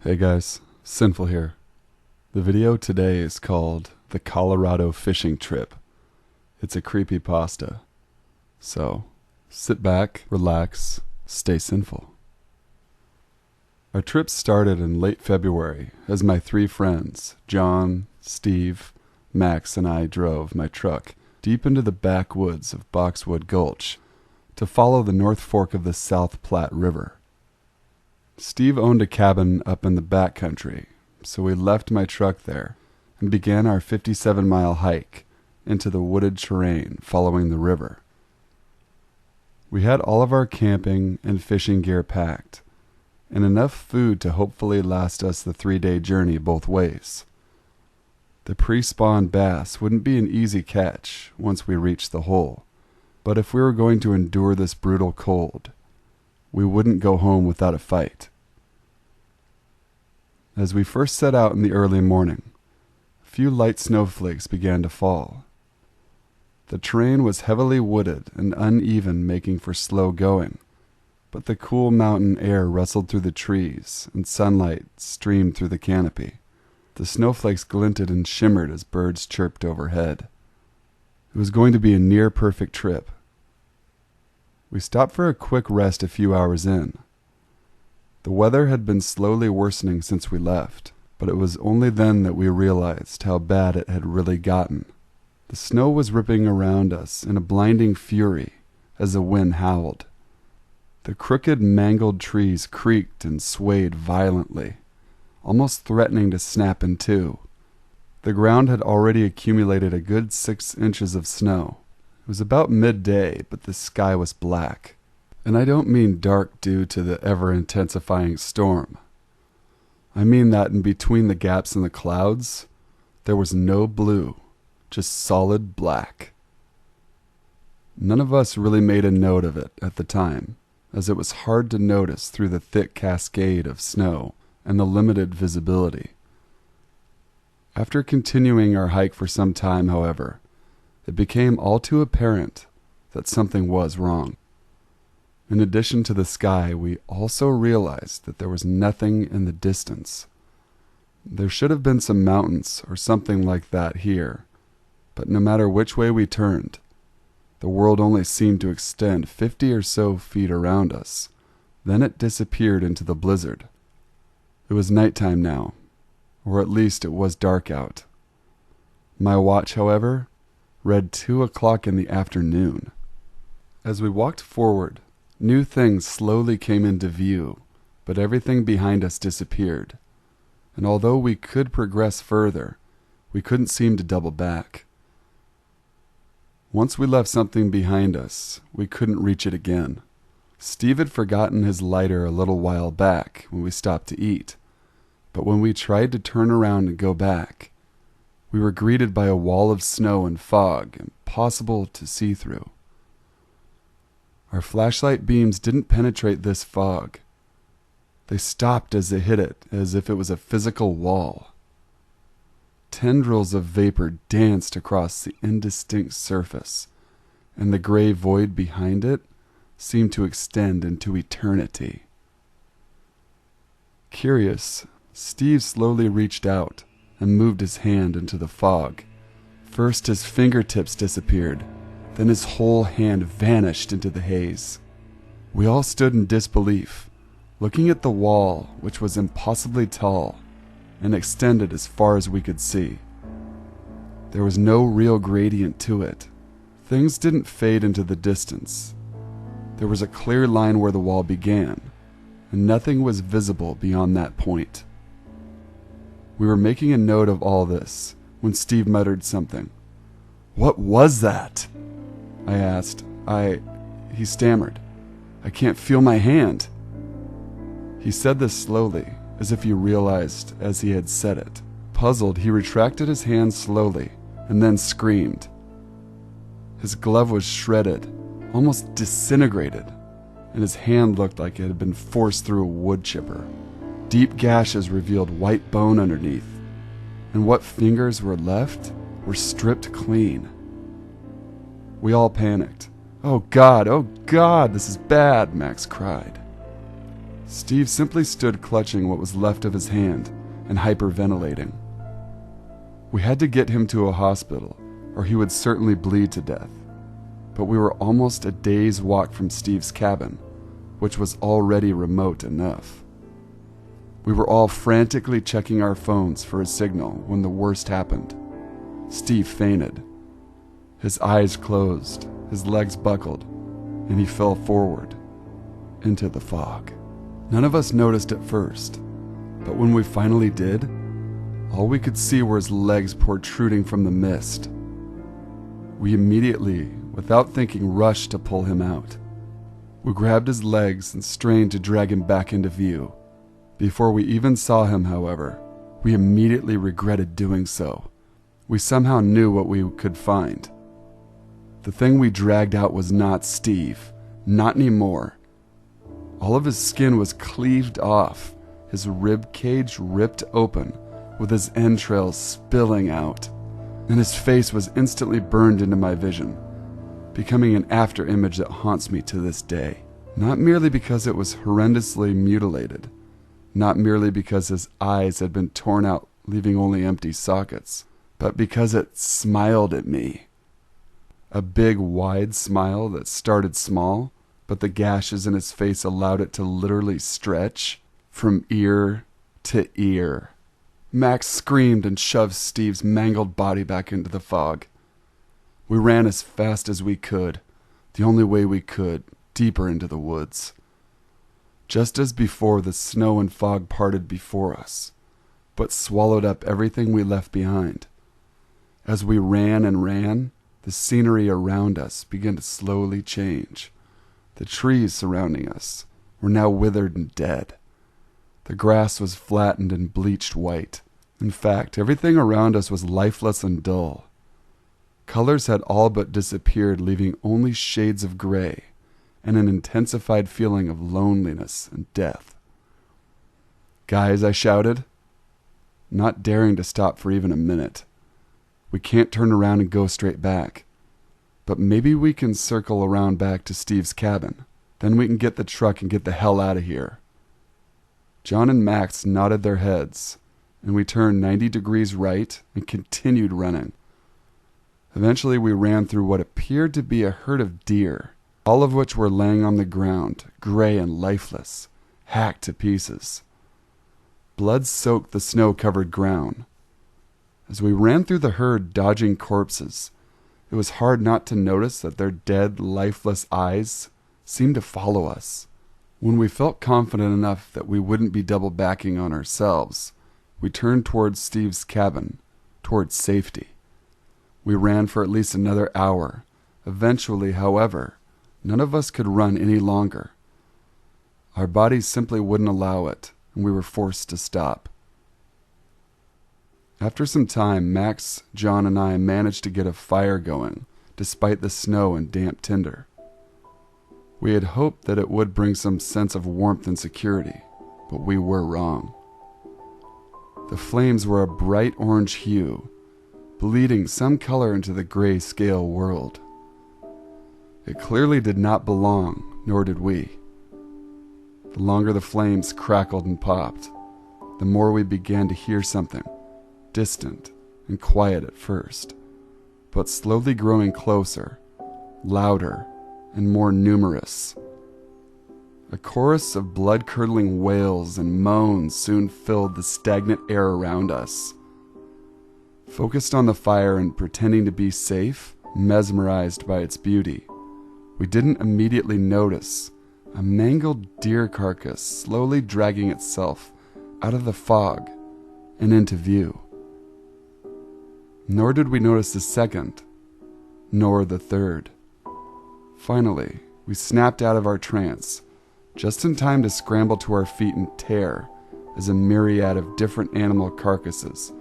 Hey guys, Sinful here. The video today is called The Colorado Fishing Trip. It's a creepypasta. So, sit back, relax, stay sinful. Our trip started in late February as my three friends, John, Steve, Max, and I drove my truck deep into the backwoods of Boxwood Gulch to follow the North Fork of the South Platte River. Steve owned a cabin up in the backcountry, so we left my truck there and began our 57-mile hike into the wooded terrain following the river. We had all of our camping and fishing gear packed, and enough food to hopefully last us the 3-day journey both ways. The pre-spawn bass wouldn't be an easy catch once we reached the hole, but if we were going to endure this brutal cold, we wouldn't go home without a fight. As we first set out in the early morning, a few light snowflakes began to fall. The terrain was heavily wooded and uneven, making for slow going, but the cool mountain air rustled through the trees and sunlight streamed through the canopy. The snowflakes glinted and shimmered as birds chirped overhead. It was going to be a near-perfect trip. We stopped for a quick rest a few hours in. The weather had been slowly worsening since we left, but it was only then that we realized how bad it had really gotten. The snow was ripping around us in a blinding fury as the wind howled. The crooked, mangled trees creaked and swayed violently, almost threatening to snap in two. The ground had already accumulated a good 6 inches of snow. It was about midday, but the sky was black. And I don't mean dark due to the ever-intensifying storm. I mean that in between the gaps in the clouds, there was no blue, just solid black. None of us really made a note of it at the time, as it was hard to notice through the thick cascade of snow and the limited visibility. After continuing our hike for some time, however, it became all too apparent that something was wrong. In addition to the sky, we also realized that there was nothing in the distance. There should have been some mountains or something like that here, but no matter which way we turned, the world only seemed to extend 50 or so feet around us. Then it disappeared into the blizzard. It was nighttime now, or at least it was dark out. My watch, however, read 2 o'clock in the afternoon. As we walked forward, new things slowly came into view, but everything behind us disappeared. And although we could progress further, we couldn't seem to double back. Once we left something behind us, we couldn't reach it again. Steve had forgotten his lighter a little while back when we stopped to eat, but when we tried to turn around and go back, we were greeted by a wall of snow and fog impossible to see through. Our flashlight beams didn't penetrate this fog. They stopped as they hit it, as if it was a physical wall. Tendrils of vapor danced across the indistinct surface, and the gray void behind it seemed to extend into eternity. Curious, Steve slowly reached out and moved his hand into the fog. First his fingertips disappeared, then his whole hand vanished into the haze. We all stood in disbelief, looking at the wall, which was impossibly tall and extended as far as we could see. There was no real gradient to it. Things didn't fade into the distance. There was a clear line where the wall began, and nothing was visible beyond that point. We were making a note of all this when Steve muttered something. "What was that?" I asked. He stammered. "I can't feel my hand." He said this slowly, as if he realized as he had said it. Puzzled, he retracted his hand slowly and then screamed. His glove was shredded, almost disintegrated, and his hand looked like it had been forced through a wood chipper. Deep gashes revealed white bone underneath, and what fingers were left were stripped clean. We all panicked. Oh God, this is bad," Max cried. Steve simply stood clutching what was left of his hand and hyperventilating. We had to get him to a hospital, or he would certainly bleed to death. But we were almost a day's walk from Steve's cabin, which was already remote enough. We were all frantically checking our phones for a signal when the worst happened. Steve fainted. His eyes closed, his legs buckled, and he fell forward into the fog. None of us noticed at first, but when we finally did, all we could see were his legs protruding from the mist. We immediately, without thinking, rushed to pull him out. We grabbed his legs and strained to drag him back into view. Before we even saw him, however, we immediately regretted doing so. We somehow knew what we could find. The thing we dragged out was not Steve, not anymore. All of his skin was cleaved off, his rib cage ripped open, with his entrails spilling out, and his face was instantly burned into my vision, becoming an after-image that haunts me to this day. Not merely because it was horrendously mutilated, not merely because his eyes had been torn out, leaving only empty sockets, but because it smiled at me. A big, wide smile that started small, but the gashes in his face allowed it to literally stretch from ear to ear. Max screamed and shoved Steve's mangled body back into the fog. We ran as fast as we could, the only way we could, deeper into the woods. Just as before, the snow and fog parted before us, but swallowed up everything we left behind. As we ran and ran, the scenery around us began to slowly change. The trees surrounding us were now withered and dead. The grass was flattened and bleached white. In fact, everything around us was lifeless and dull. Colors had all but disappeared, leaving only shades of gray and an intensified feeling of loneliness and death. "Guys," I shouted, not daring to stop for even a minute. "We can't turn around and go straight back. But maybe we can circle around back to Steve's cabin. Then we can get the truck and get the hell out of here." John and Max nodded their heads, and we turned 90 degrees right and continued running. Eventually we ran through what appeared to be a herd of deer, all of which were laying on the ground, gray and lifeless, hacked to pieces. Blood soaked the snow-covered ground. As we ran through the herd dodging corpses, it was hard not to notice that their dead, lifeless eyes seemed to follow us. When we felt confident enough that we wouldn't be double-backing on ourselves, we turned towards Steve's cabin, towards safety. We ran for at least another hour. Eventually, however, none of us could run any longer. Our bodies simply wouldn't allow it, and we were forced to stop. After some time, Max, John, and I managed to get a fire going, despite the snow and damp tinder. We had hoped that it would bring some sense of warmth and security, but we were wrong. The flames were a bright orange hue, bleeding some color into the gray-scale world. It clearly did not belong, nor did we. The longer the flames crackled and popped, the more we began to hear something, distant and quiet at first, but slowly growing closer, louder, and more numerous. A chorus of blood-curdling wails and moans soon filled the stagnant air around us. Focused on the fire and pretending to be safe, mesmerized by its beauty, we didn't immediately notice a mangled deer carcass slowly dragging itself out of the fog and into view. Nor did we notice the second, nor the third. Finally, we snapped out of our trance, just in time to scramble to our feet and tear as a myriad of different animal carcasses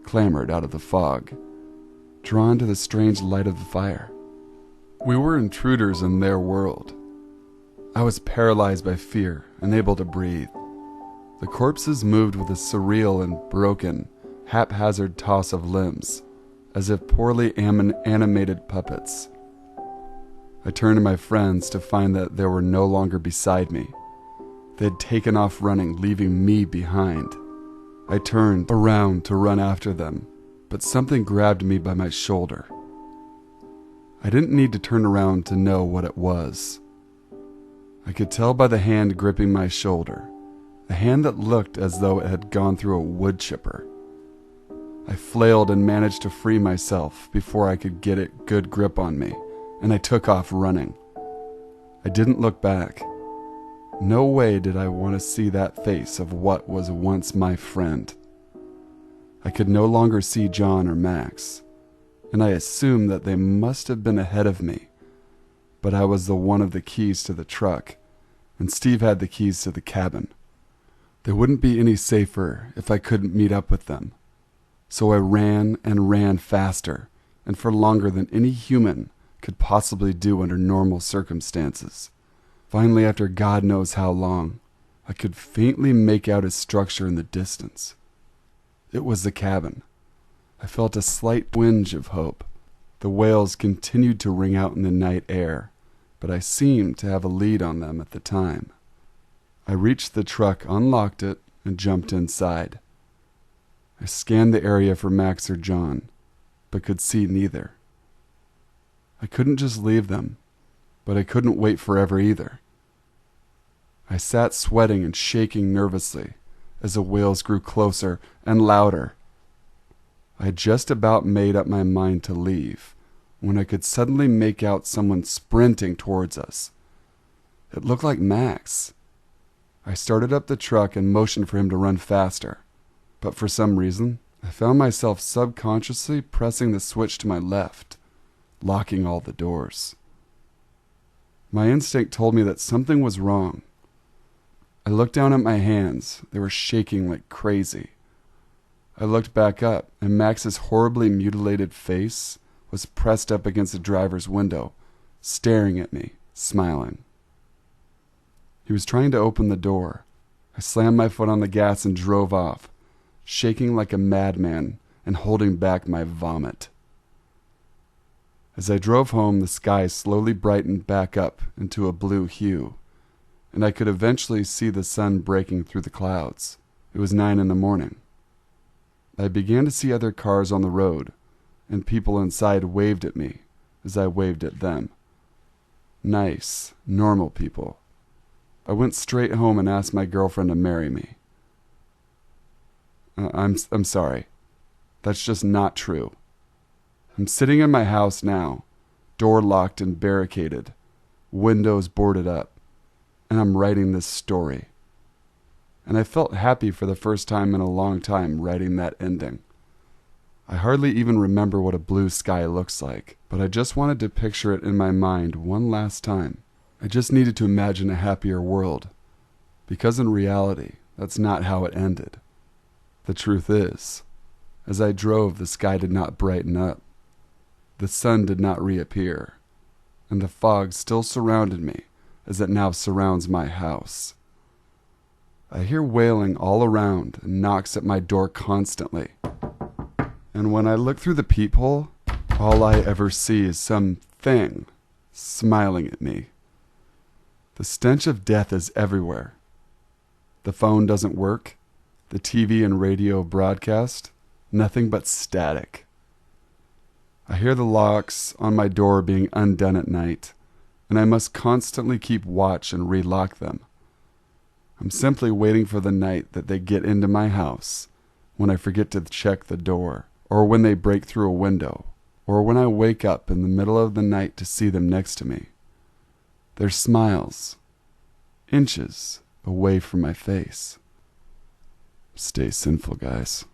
clambered out of the fog, drawn to the strange light of the fire. We were intruders in their world. I was paralyzed by fear, unable to breathe. The corpses moved with a surreal and broken, haphazard toss of limbs, as if poorly animated puppets. I turned to my friends to find that they were no longer beside me. They'd taken off running, leaving me behind. I turned around to run after them, but something grabbed me by my shoulder. I didn't need to turn around to know what it was. I could tell by the hand gripping my shoulder, a hand that looked as though it had gone through a wood chipper. I flailed and managed to free myself before I could get a good grip on me, and I took off running. I didn't look back. No way did I want to see that face of what was once my friend. I could no longer see John or Max, and I assumed that they must have been ahead of me, but I was the one of the keys to the truck, and Steve had the keys to the cabin. They wouldn't be any safer if I couldn't meet up with them. So I ran and ran faster, and for longer than any human could possibly do under normal circumstances. Finally, after God knows how long, I could faintly make out a structure in the distance. It was the cabin. I felt a slight twinge of hope. The wails continued to ring out in the night air, but I seemed to have a lead on them at the time. I reached the truck, unlocked it, and jumped inside. I scanned the area for Max or John, but could see neither. I couldn't just leave them, but I couldn't wait forever either. I sat sweating and shaking nervously as the wails grew closer and louder. I had just about made up my mind to leave when I could suddenly make out someone sprinting towards us. It looked like Max. I started up the truck and motioned for him to run faster, but for some reason, I found myself subconsciously pressing the switch to my left, locking all the doors. My instinct told me that something was wrong. I looked down at my hands. They were shaking like crazy. I looked back up, and Max's horribly mutilated face was pressed up against the driver's window, staring at me, smiling. He was trying to open the door. I slammed my foot on the gas and drove off, shaking like a madman and holding back my vomit. As I drove home, the sky slowly brightened back up into a blue hue, and I could eventually see the sun breaking through the clouds. It was 9 a.m. I began to see other cars on the road, and people inside waved at me as I waved at them. Nice, normal people. I went straight home and asked my girlfriend to marry me. I'm sorry. That's just not true. I'm sitting in my house now, door locked and barricaded, windows boarded up, and I'm writing this story. And I felt happy for the first time in a long time writing that ending. I hardly even remember what a blue sky looks like, but I just wanted to picture it in my mind one last time. I just needed to imagine a happier world, because in reality, that's not how it ended. The truth is, as I drove, the sky did not brighten up. The sun did not reappear, and the fog still surrounded me as it now surrounds my house. I hear wailing all around and knocks at my door constantly. And when I look through the peephole, all I ever see is some thing smiling at me. The stench of death is everywhere. The phone doesn't work. The TV and radio broadcast, nothing but static. I hear the locks on my door being undone at night, and I must constantly keep watch and relock them. I'm simply waiting for the night that they get into my house, when I forget to check the door, or when they break through a window, or when I wake up in the middle of the night to see them next to me. Their smiles, inches away from my face. Stay sinful, guys.